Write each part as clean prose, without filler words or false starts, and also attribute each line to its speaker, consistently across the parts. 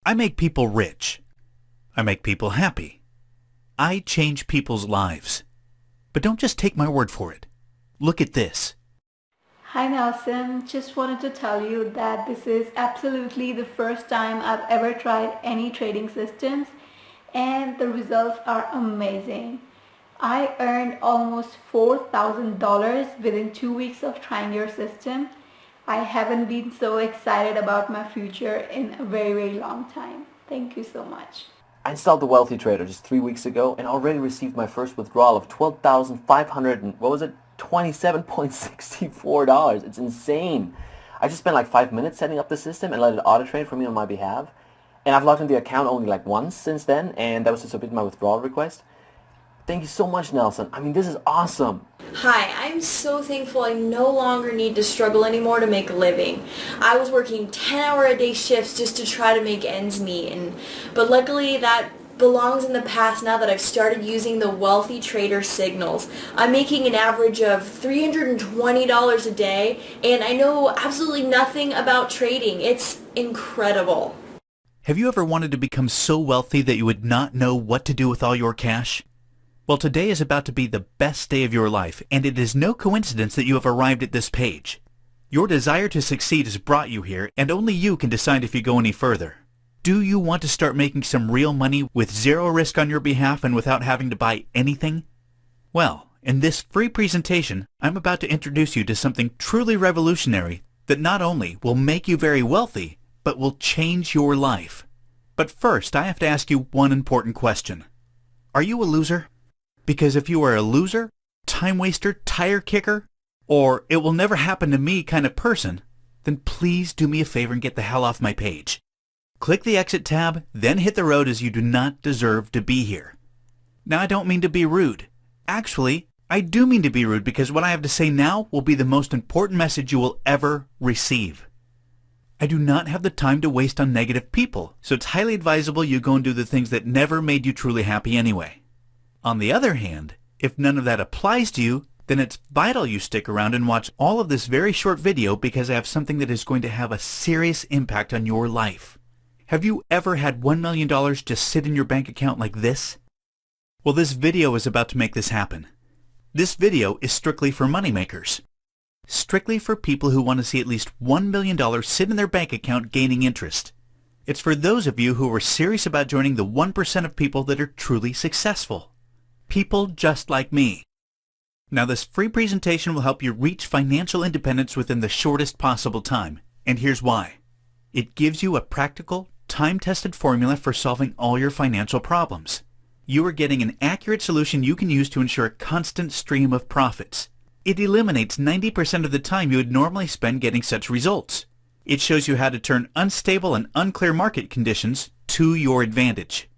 Speaker 1: I make people rich. I make people happy. I change people's lives. But don't just take my word for it. Look at this.
Speaker 2: Hi Nelson, just wanted to tell you that this is absolutely the first time I've ever tried any trading systems and the results are amazing. I earned almost $4,000 within 2 weeks of trying your system. I haven't been so excited about my future in a very, very long time. Thank you so much.
Speaker 3: I installed the Wealthy Trader just 3 weeks ago and already received my first withdrawal of $12,500 and what was it? $27.64. It's insane. I just spent like 5 minutes setting up the system and let it auto trade for me on my behalf. And I've logged in the account only like once since then, and that was to submit my withdrawal request. Thank you so much, Nelson. I mean, this is awesome.
Speaker 4: Hi, I'm so thankful I no longer need to struggle anymore to make a living. I was working 10-hour-a-day shifts just to try to make ends meet, but luckily that belongs in the past now that I've started using the Wealthy Trader signals. I'm making an average of $320 a day, and I know absolutely nothing about trading. It's incredible.
Speaker 1: Have you ever wanted to become so wealthy that you would not know what to do with all your cash? Well, today is about to be the best day of your life, and it is no coincidence that you have arrived at this page. Your desire to succeed has brought you here, and only you can decide if you go any further. Do you want to start making some real money with zero risk on your behalf and without having to buy anything? Well, in this free presentation, I'm about to introduce you to something truly revolutionary that not only will make you very wealthy, but will change your life. But first, I have to ask you one important question. Are you a loser? Because if you are a loser, time waster, tire kicker, or it will never happen to me kind of person, then please do me a favor and get the hell off my page. Click the exit tab, then hit the road, as you do not deserve to be here. Now, I don't mean to be rude. Actually, I do mean to be rude because what I have to say now will be the most important message you will ever receive. I do not have the time to waste on negative people, so it's highly advisable you go and do the things that never made you truly happy anyway. On the other hand, if none of that applies to you, then it's vital you stick around and watch all of this very short video because I have something that is going to have a serious impact on your life. Have you ever had $1 million just sit in your bank account like this? Well, this video is about to make this happen. This video is strictly for moneymakers. Strictly for people who want to see at least $1 million sit in their bank account gaining interest. It's for those of you who are serious about joining the 1% of people that are truly successful. People just like me. Now, this free presentation will help you reach financial independence within the shortest possible time, and here's why. It gives you a practical, time-tested formula for solving all your financial problems. You are getting an accurate solution you can use to ensure a constant stream of profits. It eliminates 90% of the time you would normally spend getting such results. It shows you how to turn unstable and unclear market conditions to your advantage.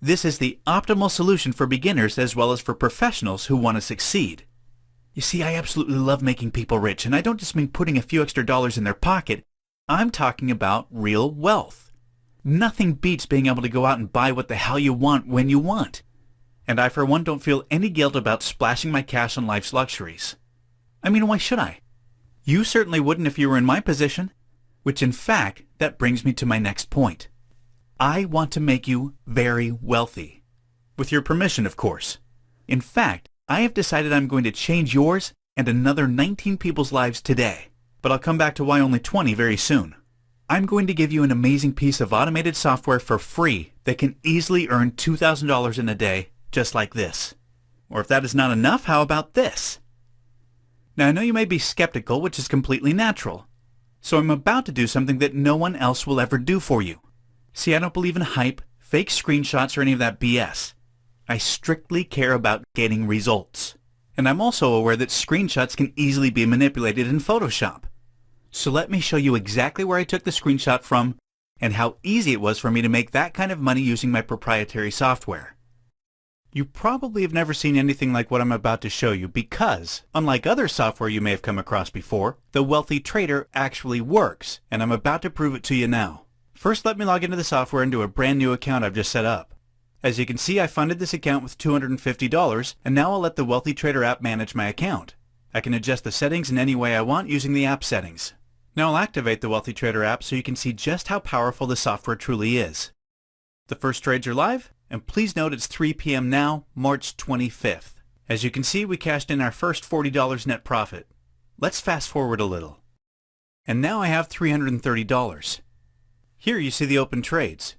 Speaker 1: This is the optimal solution for beginners as well as for professionals who want to succeed. You see, I absolutely love making people rich, and I don't just mean putting a few extra dollars in their pocket. I'm talking about real wealth. Nothing beats being able to go out and buy what the hell you want when you want. And I, for one, don't feel any guilt about splashing my cash on life's luxuries. I mean, why should I? You certainly wouldn't if you were in my position. Which, in fact, that brings me to my next point. I want to make you very wealthy. With your permission, of course. In fact, I have decided I'm going to change yours and another 19 people's lives today. But I'll come back to why only 20 very soon. I'm going to give you an amazing piece of automated software for free that can easily earn $2,000 in a day, just like this. Or if that is not enough, how about this? Now, I know you may be skeptical, which is completely natural. So I'm about to do something that no one else will ever do for you. See, I don't believe in hype, fake screenshots, or any of that BS. I strictly care about getting results. And I'm also aware that screenshots can easily be manipulated in Photoshop. So let me show you exactly where I took the screenshot from and how easy it was for me to make that kind of money using my proprietary software. You probably have never seen anything like what I'm about to show you because, unlike other software you may have come across before, the Wealthy Trader actually works, and I'm about to prove it to you now. First, let me log into the software and do a brand new account I've just set up. As you can see, I funded this account with $250, and now I'll let the Wealthy Trader app manage my account. I can adjust the settings in any way I want using the app settings. Now I'll activate the Wealthy Trader app so you can see just how powerful the software truly is. The first trades are live, and please note it's 3 p.m. now, March 25th. As you can see, we cashed in our first $40 net profit. Let's fast forward a little. And now I have $330. Here you see the open trades.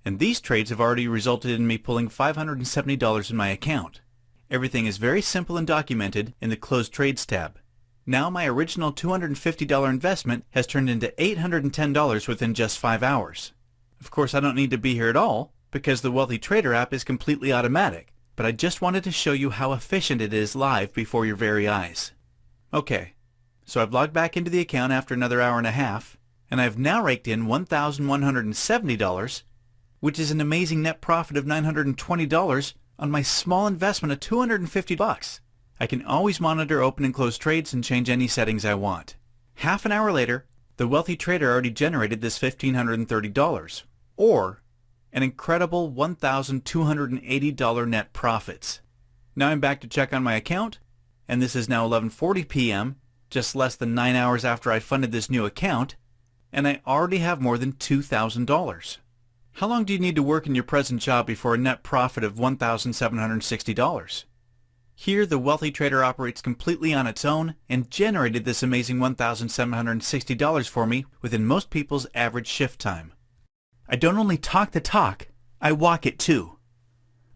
Speaker 1: And these trades have already resulted in me pulling $570 in my account. Everything is very simple and documented in the Closed Trades tab. Now my original $250 investment has turned into $810 within just 5 hours. Of course, I don't need to be here at all because the Wealthy Trader app is completely automatic, but I just wanted to show you how efficient it is live before your very eyes. Okay, so I've logged back into the account after another hour and a half, and I've now raked in $1,170, which is an amazing net profit of $920 on my small investment of $250. I can always monitor open and close trades and change any settings I want. Half an hour later, the Wealthy Trader already generated this $1,530, or an incredible $1,280 net profits. Now I'm back to check on my account, and this is now 11:40 p.m., just less than 9 hours after I funded this new account, and I already have more than $2,000. How long do you need to work in your present job before a net profit of $1,760? Here, the Wealthy Trader operates completely on its own and generated this amazing $1,760 for me within most people's average shift time. I don't only talk the talk, I walk it too.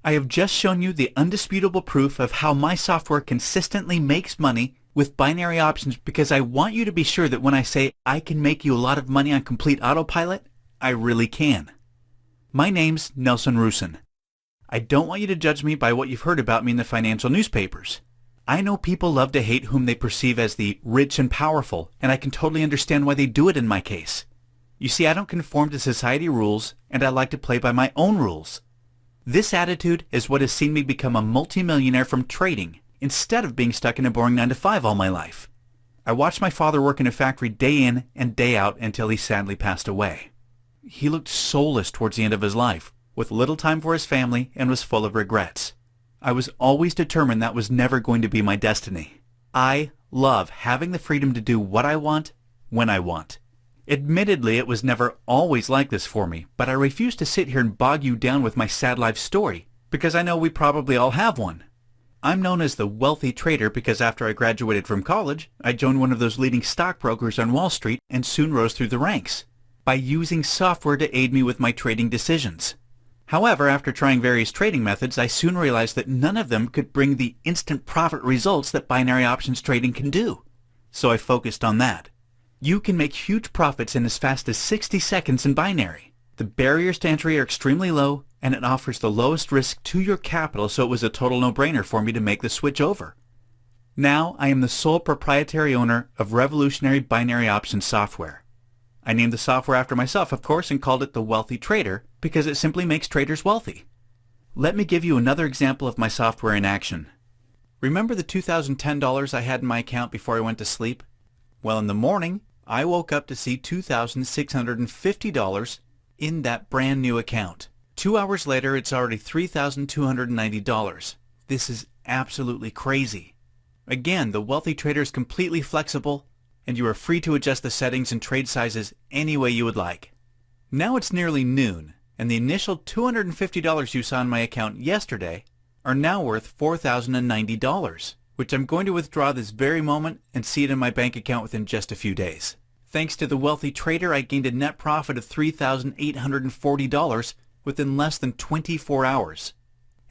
Speaker 1: I have just shown you the undisputable proof of how my software consistently makes money with binary options because I want you to be sure that when I say I can make you a lot of money on complete autopilot, I really can. My name's Nelson Rusin. I don't want you to judge me by what you've heard about me in the financial newspapers. I know people love to hate whom they perceive as the rich and powerful, and I can totally understand why they do it in my case. You see, I don't conform to society rules, and I like to play by my own rules. This attitude is what has seen me become a multimillionaire from trading, instead of being stuck in a boring 9-to-5 all my life. I watched my father work in a factory day in and day out until he sadly passed away. He looked soulless towards the end of his life, with little time for his family, and was full of regrets. I was always determined that was never going to be my destiny. I love having the freedom to do what I want, when I want. Admittedly, it was never always like this for me, but I refuse to sit here and bog you down with my sad life story, because I know we probably all have one. I'm known as the Wealthy Trader because after I graduated from college, I joined one of those leading stockbrokers on Wall Street and soon rose through the ranks by using software to aid me with my trading decisions. However, after trying various trading methods, I soon realized that none of them could bring the instant profit results that binary options trading can do. So I focused on that. You can make huge profits in as fast as 60 seconds in binary. The barriers to entry are extremely low, and it offers the lowest risk to your capital, so it was a total no-brainer for me to make the switch over. Now I am the sole proprietary owner of revolutionary binary options software. I named the software after myself, of course, and called it the Wealthy Trader because it simply makes traders wealthy. Let me give you another example of my software in action. Remember the $2,010 I had in my account before I went to sleep? Well, in the morning, I woke up to see $2,650 in that brand new account. 2 hours later, it's already $3,290. This is absolutely crazy. Again, the Wealthy Trader is completely flexible, and you are free to adjust the settings and trade sizes any way you would like. Now it's nearly noon, and the initial $250 you saw in my account yesterday are now worth $4,090, which I'm going to withdraw this very moment and see it in my bank account within just a few days. Thanks to the Wealthy Trader, I gained a net profit of $3,840 within less than 24 hours.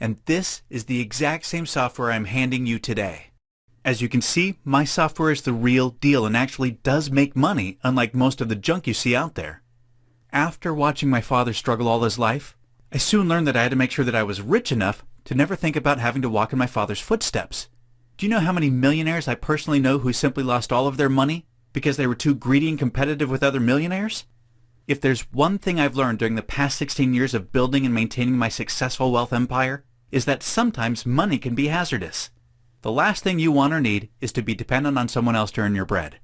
Speaker 1: And this is the exact same software I'm handing you today. As you can see, my software is the real deal and actually does make money, unlike most of the junk you see out there. After watching my father struggle all his life, I soon learned that I had to make sure that I was rich enough to never think about having to walk in my father's footsteps. Do you know how many millionaires I personally know who simply lost all of their money because they were too greedy and competitive with other millionaires? If there's one thing I've learned during the past 16 years of building and maintaining my successful wealth empire, is that sometimes money can be hazardous. The last thing you want or need is to be dependent on someone else to earn your bread.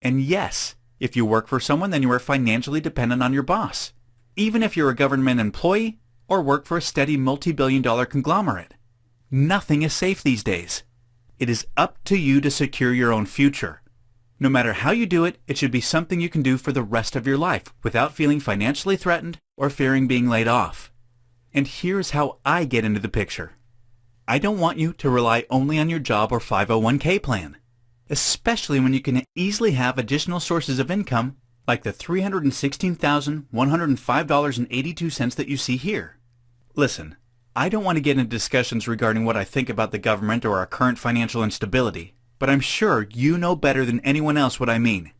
Speaker 1: And yes, if you work for someone, then you are financially dependent on your boss, even if you're a government employee or work for a steady multi-billion-dollar conglomerate. Nothing is safe these days. It is up to you to secure your own future. No matter how you do it, it should be something you can do for the rest of your life without feeling financially threatened or fearing being laid off. And here's how I get into the picture. I don't want you to rely only on your job or 501k plan, especially when you can easily have additional sources of income like the $316,105.82 that you see here. Listen, I don't want to get into discussions regarding what I think about the government or our current financial instability, but I'm sure you know better than anyone else what I mean.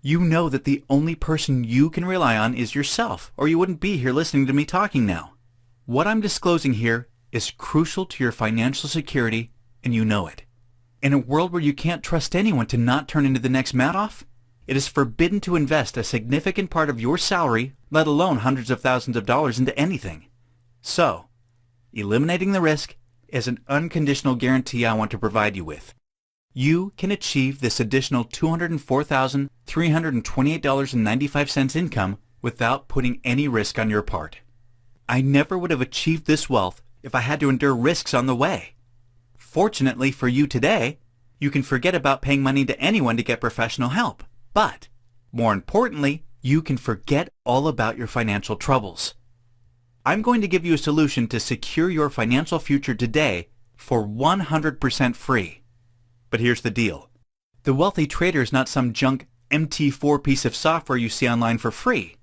Speaker 1: You know that the only person you can rely on is yourself, or you wouldn't be here listening to me talking now. What I'm disclosing here is crucial to your financial security, and you know it. In a world where you can't trust anyone to not turn into the next Madoff, it is forbidden to invest a significant part of your salary, let alone hundreds of thousands of dollars, into anything. So, eliminating the risk is an unconditional guarantee I want to provide you with. You can achieve this additional $204,328.95 income without putting any risk on your part. I never would have achieved this wealth if I had to endure risks on the way. Fortunately for you today, you can forget about paying money to anyone to get professional help. But, more importantly, you can forget all about your financial troubles. I'm going to give you a solution to secure your financial future today for 100% free. But here's the deal. The Wealthy Trader is not some junk MT4 piece of software you see online for free.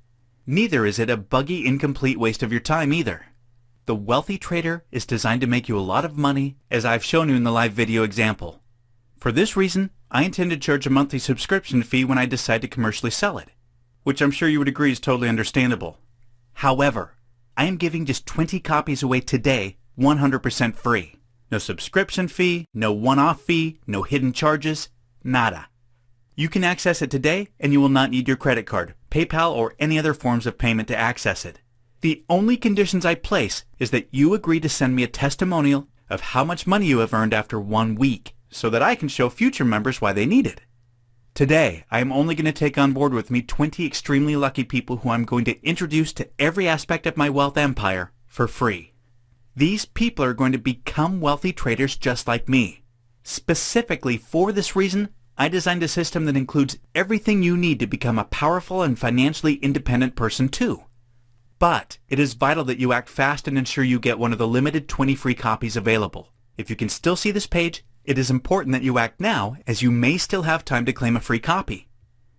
Speaker 1: Neither is it a buggy, incomplete waste of your time either. The Wealthy Trader is designed to make you a lot of money, as I've shown you in the live video example. For this reason, I intend to charge a monthly subscription fee when I decide to commercially sell it, which I'm sure you would agree is totally understandable. However, I am giving just 20 copies away today, 100% free. No subscription fee, no one-off fee, no hidden charges, nada. You can access it today, and you will not need your credit card, PayPal, or any other forms of payment to access it. The only conditions I place is that you agree to send me a testimonial of how much money you have earned after 1 week, so that I can show future members why they need it. Today, I am only going to take on board with me 20 extremely lucky people who I'm going to introduce to every aspect of my wealth empire for free. These people are going to become wealthy traders just like me. Specifically for this reason, I designed a system that includes everything you need to become a powerful and financially independent person too. But it is vital that you act fast and ensure you get one of the limited 20 free copies available. If you can still see this page, it is important that you act now, as you may still have time to claim a free copy.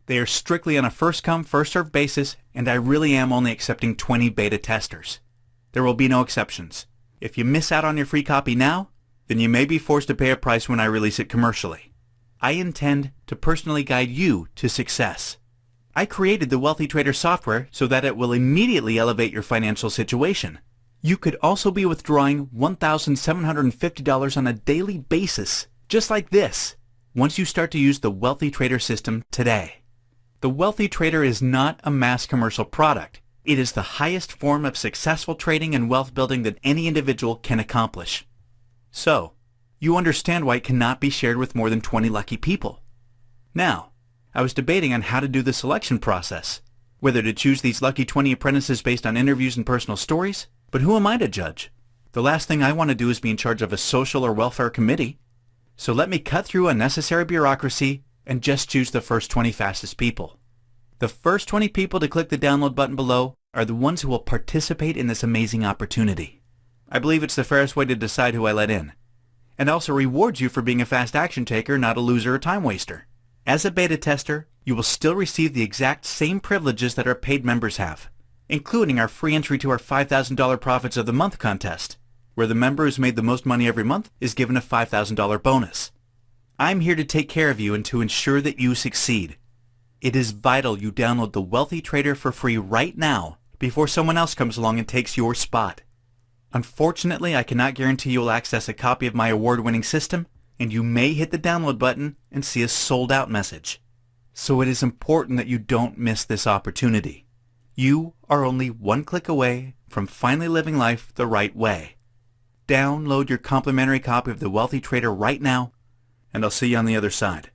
Speaker 1: They are strictly on a first-come, first-served basis, and I really am only accepting 20 beta testers. There will be no exceptions. If you miss out on your free copy now, then you may be forced to pay a price when I release it commercially. I intend to personally guide you to success. I created the Wealthy Trader software so that it will immediately elevate your financial situation. You could also be withdrawing $1,750 on a daily basis, just like this, once you start to use the Wealthy Trader system today. The Wealthy Trader is not a mass commercial product. It is the highest form of successful trading and wealth building that any individual can accomplish. So, you understand why it cannot be shared with more than 20 lucky people. Now, I was debating on how to do the selection process, whether to choose these lucky 20 apprentices based on interviews and personal stories, but who am I to judge? The last thing I want to do is be in charge of a social or welfare committee. So let me cut through unnecessary bureaucracy and just choose the first 20 fastest people. The first 20 people to click the download button below are the ones who will participate in this amazing opportunity. I believe it's the fairest way to decide who I let in, and also rewards you for being a fast action taker, not a loser or time waster. As a beta tester, you will still receive the exact same privileges that our paid members have, including our free entry to our $5,000 Profits of the Month contest, where the member who's made the most money every month is given a $5,000 bonus. I'm here to take care of you and to ensure that you succeed. It is vital you download the Wealthy Trader for free right now before someone else comes along and takes your spot. Unfortunately, I cannot guarantee you will access a copy of my award-winning system, and you may hit the download button and see a sold-out message. So it is important that you don't miss this opportunity. You are only one click away from finally living life the right way. Download your complimentary copy of the Wealthy Trader right now, and I'll see you on the other side.